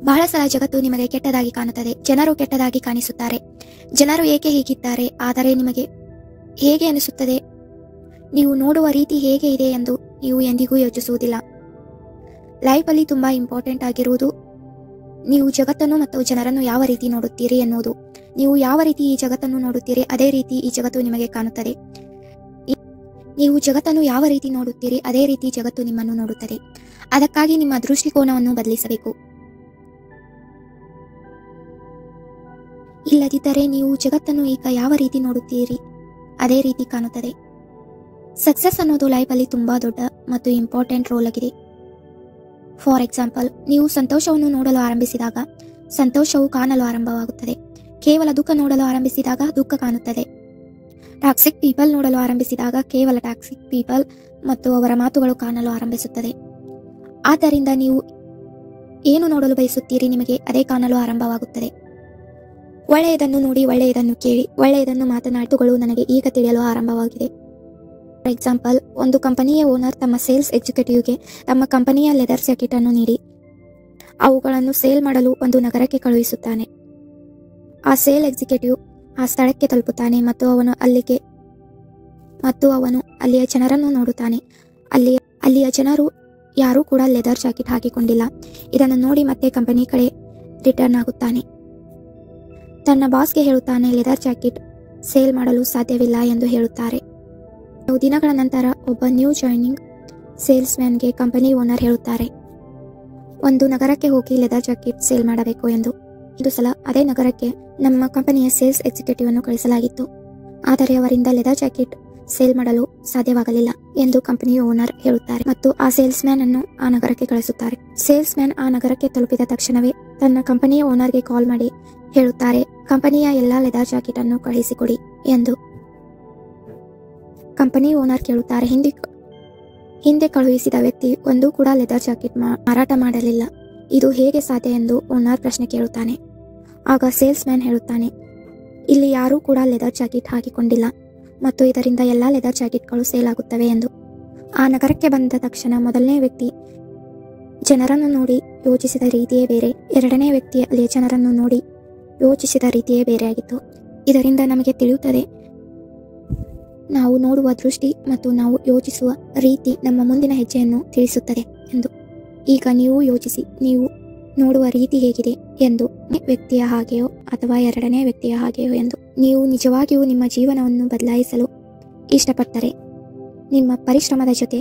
ಬಹಳ ಸಲ ಜಗತ್ತು ನಿಮಗೆ ಕೆಟ್ಟದಾಗಿ ಕಾಣುತ್ತದೆ. ಜನರು ಕೆಟ್ಟದಾಗಿ ಕಾಣಿಸುತ್ತಾರೆ. ಜನರು ಏಕೆ ಹೀಗಿದ್ದಾರೆ, ಆದರೆ ನಿಮಗೆ ಹೇಗೆ ಅನಿಸುತ್ತದೆ? ನೀವು ನೋಡುವ ರೀತಿ ಹೇಗೆ ಇದೆ ಎಂದು ನೀವು ಎಂದಿಗೂ ಯೋಚಿಸುವುದಿಲ್ಲ. ಲೈಫಲ್ಲಿ ತುಂಬಾ ಇಂಪಾರ್ಟೆಂಟ್ ಆಗಿರುವುದು ನೀವು ಜಗತ್ತನ್ನು ಮತ್ತು ಜನರನ್ನು ಯಾವ ರೀತಿ ನೋಡುತ್ತೀರಿ ಎನ್ನುವುದು. ನೀವು ಯಾವ ರೀತಿ ಈ ಜಗತ್ತನ್ನು ನೋಡುತ್ತೀರಿ, ಅದೇ ರೀತಿ ಈ ಜಗತ್ತು ನಿಮಗೆ ಕಾಣುತ್ತದೆ. ನೀವು ಜಗತ್ತನ್ನು ಯಾವ ರೀತಿ ನೋಡುತ್ತೀರಿ, ಅದೇ ರೀತಿ ಜಗತ್ತು ನಿಮ್ಮನ್ನು ನೋಡುತ್ತದೆ. ಅದಕ್ಕಾಗಿ ನಿಮ್ಮ ದೃಷ್ಟಿಕೋನವನ್ನು ಬದಲಿಸಬೇಕು. ಇಲ್ಲದಿದ್ದರೆ ನೀವು ಜಗತ್ತನ್ನು ಈಗ ಯಾವ ರೀತಿ ನೋಡುತ್ತೀರಿ, ಅದೇ ರೀತಿ ಕಾಣುತ್ತದೆ. ಸಕ್ಸಸ್ ಅನ್ನೋದು ಲೈಫಲ್ಲಿ ತುಂಬಾ ದೊಡ್ಡ ಮತ್ತು ಇಂಪಾರ್ಟೆಂಟ್ ರೋಲ್ ಆಗಿದೆ. ಫಾರ್ ಎಕ್ಸಾಂಪಲ್, ನೀವು ಸಂತೋಷವನ್ನು ನೋಡಲು ಆರಂಭಿಸಿದಾಗ ಸಂತೋಷವು ಕಾಣಲು ಆರಂಭವಾಗುತ್ತದೆ. ಕೇವಲ ದುಃಖ ನೋಡಲು ಆರಂಭಿಸಿದಾಗ ದುಃಖ ಕಾಣುತ್ತದೆ. ಟಾಕ್ಸಿಕ್ ಪೀಪಲ್ ನೋಡಲು ಆರಂಭಿಸಿದಾಗ ಕೇವಲ ಟಾಕ್ಸಿಕ್ ಪೀಪಲ್ ಮತ್ತು ಅವರ ಮಾತುಗಳು ಕಾಣಲು ಆರಂಭಿಸುತ್ತದೆ. ಆದ್ದರಿಂದ ನೀವು ಏನು ನೋಡಲು ಬಯಸುತ್ತೀರಿ, ನಿಮಗೆ ಅದೇ ಕಾಣಲು ಆರಂಭವಾಗುತ್ತದೆ. ಒಳ್ಳೆಯದನ್ನು ನೋಡಿ, ಒಳ್ಳೆಯದನ್ನು ಕೇಳಿ, ಒಳ್ಳೆಯದನ್ನು ಮಾತನಾಡುಗಳು ನನಗೆ ಈಗ ತಿಳಿಯಲು ಆರಂಭವಾಗಿದೆ. ಫಾರ್ ಎಕ್ಸಾಂಪಲ್, ಒಂದು ಕಂಪನಿಯ ಓನರ್ ತಮ್ಮ ಸೇಲ್ಸ್ ಎಕ್ಸಿಕ್ಯೂಟಿವ್ಗೆ ತಮ್ಮ ಕಂಪನಿಯ ಲೆದರ್ ಜಾಕೆಟ್ ಅನ್ನು ನೀಡಿ ಅವುಗಳನ್ನು ಸೇಲ್ ಮಾಡಲು ಒಂದು ನಗರಕ್ಕೆ ಕಳುಹಿಸುತ್ತಾನೆ. ಆ ಸೇಲ್ ಎಕ್ಸಿಕ್ಯೂಟಿವ್ ಆ ಸ್ಥಳಕ್ಕೆ ತಲುಪುತ್ತಾನೆ ಮತ್ತು ಅವನು ಅಲ್ಲಿಯ ಜನರನ್ನು ನೋಡುತ್ತಾನೆ. ಅಲ್ಲಿಯ ಜನರು ಯಾರೂ ಕೂಡ ಲೆದರ್ ಜಾಕೆಟ್ ಹಾಕಿಕೊಂಡಿಲ್ಲ. ಇದನ್ನು ನೋಡಿ ಮತ್ತೆ ಕಂಪನಿ ಕಡೆ ರಿಟರ್ನ್ ಆಗುತ್ತಾನೆ. ತನ್ನ ಬಾಸ್ಗೆ ಹೇಳುತ್ತಾನೆ, ಲೆದರ್ ಜಾಕೆಟ್ ಸೇಲ್ ಮಾಡಲು ಸಾಧ್ಯವಿಲ್ಲ ಎಂದು ಹೇಳುತ್ತಾರೆ. ಕೆಲವು ದಿನಗಳ ನಂತರ ಒಬ್ಬ ನ್ಯೂ ಜಾಯ್ನಿಂಗ್ ಸೇಲ್ಸ್ ಮ್ಯಾನ್ಗೆ ಕಂಪನಿ ಓನರ್ ಹೇಳುತ್ತಾರೆ, ಒಂದು ನಗರಕ್ಕೆ ಹೋಗಿ ಲೆದರ್ ಜಾಕೆಟ್ ಸೇಲ್ ಮಾಡಬೇಕು ಎಂದು. ಇದು ಸಲ ಅದೇ ನಗರಕ್ಕೆ ನಮ್ಮ ಕಂಪನಿಯ ಸೇಲ್ಸ್ ಎಕ್ಸಿಕ್ಯೂಟಿವ್ ಅನ್ನು ಕಳಿಸಲಾಗಿತ್ತು. ಆದರೆ ಅವರಿಂದ ಲೆದರ್ ಜಾಕೆಟ್ ಸೇಲ್ ಮಾಡಲು ಸಾಧ್ಯವಾಗಲಿಲ್ಲ ಎಂದು ಕಂಪನಿಯ ಓನರ್ ಹೇಳುತ್ತಾರೆ ಮತ್ತು ಆ ಸೇಲ್ಸ್ ಮ್ಯಾನ್ ಅನ್ನು ಆ ನಗರಕ್ಕೆ ಕಳಿಸುತ್ತಾರೆ. ಸೇಲ್ಸ್ ಮ್ಯಾನ್ ಆ ನಗರಕ್ಕೆ ತಲುಪಿದ ತಕ್ಷಣವೇ ತನ್ನ ಕಂಪನಿಯ ಓನರ್ಗೆ ಕಾಲ್ ಮಾಡಿ ಹೇಳುತ್ತಾರೆ, ಕಂಪನಿಯ ಎಲ್ಲಾ ಲೆದರ್ ಜಾಕೆಟ್ ಅನ್ನು ಕಳಿಸಿಕೊಡಿ ಎಂದು. ಕಂಪನಿ ಓನರ್ ಕೇಳುತ್ತಾರೆ, ಹಿಂದೆ ಕಳುಹಿಸಿದ ವ್ಯಕ್ತಿ ಒಂದೂ ಕೂಡ ಲೆದರ್ ಜಾಕೆಟ್ ಮಾರಾಟ ಮಾಡಲಿಲ್ಲ, ಇದು ಹೇಗೆ ಸಾಧ್ಯ ಎಂದು ಓನರ್ ಪ್ರಶ್ನೆ ಕೇಳುತ್ತಾನೆ. ಆಗ ಸೇಲ್ಸ್ ಮ್ಯಾನ್ ಹೇಳುತ್ತಾನೆ, ಇಲ್ಲಿ ಯಾರೂ ಕೂಡ ಲೆದರ್ ಜಾಕೆಟ್ ಹಾಕಿಕೊಂಡಿಲ್ಲ ಮತ್ತು ಇದರಿಂದ ಎಲ್ಲಾ ಲೆದರ್ ಜಾಕೆಟ್ಗಳು ಸೇಲ್ ಆಗುತ್ತವೆ ಎಂದು. ಆ ನಗರಕ್ಕೆ ಬಂದ ತಕ್ಷಣ ಮೊದಲನೇ ವ್ಯಕ್ತಿ ಜನರನ್ನು ನೋಡಿ ಯೋಚಿಸಿದ ರೀತಿಯೇ ಬೇರೆ, ಎರಡನೇ ವ್ಯಕ್ತಿ ಅಲ್ಲಿಯ ಜನರನ್ನು ನೋಡಿ ಯೋಚಿಸಿದ ರೀತಿಯೇ ಬೇರೆಯಾಗಿತ್ತು. ಇದರಿಂದ ನಮಗೆ ತಿಳಿಯುತ್ತದೆ, ನಾವು ನೋಡುವ ದೃಷ್ಟಿ ಮತ್ತು ನಾವು ಯೋಚಿಸುವ ರೀತಿ ನಮ್ಮ ಮುಂದಿನ ಹೆಜ್ಜೆಯನ್ನು ತಿಳಿಸುತ್ತದೆ ಎಂದು. ಈಗ ನೀವು ಯೋಚಿಸಿ, ನೀವು ನೋಡುವ ರೀತಿ ಹೇಗಿದೆ ಎಂದು, ವ್ಯಕ್ತಿಯ ಹಾಗೆಯೋ ಅಥವಾ ಎರಡನೇ ವ್ಯಕ್ತಿಯ ಹಾಗೆಯೋ ಎಂದು. ನೀವು ನಿಜವಾಗಿಯೂ ನಿಮ್ಮ ಜೀವನವನ್ನು ಬದಲಾಯಿಸಲು ಇಷ್ಟಪಟ್ಟರೆ ನಿಮ್ಮ ಪರಿಶ್ರಮದ ಜೊತೆ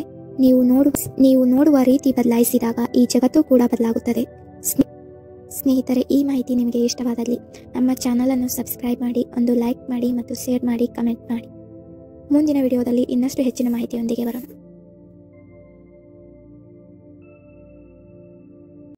ನೀವು ನೋಡುವ ರೀತಿ ಬದಲಾಯಿಸಿದಾಗ ಈ ಜಗತ್ತು ಕೂಡ ಬದಲಾಗುತ್ತದೆ. ಸ್ನೇಹಿತರೆ, ಈ ಮಾಹಿತಿ ನಿಮಗೆ ಇಷ್ಟವಾದಲ್ಲಿ ನಮ್ಮ ಚಾನಲ್ ಅನ್ನು ಸಬ್ಸ್ಕ್ರೈಬ್ ಮಾಡಿ, ಒಂದು ಲೈಕ್ ಮಾಡಿ ಮತ್ತು ಶೇರ್ ಮಾಡಿ, ಕಮೆಂಟ್ ಮಾಡಿ. ಮುಂದಿನ ವಿಡಿಯೋದಲ್ಲಿ ಇನ್ನಷ್ಟು ಹೆಚ್ಚಿನ ಮಾಹಿತಿಯೊಂದಿಗೆ ಬರೋಣ.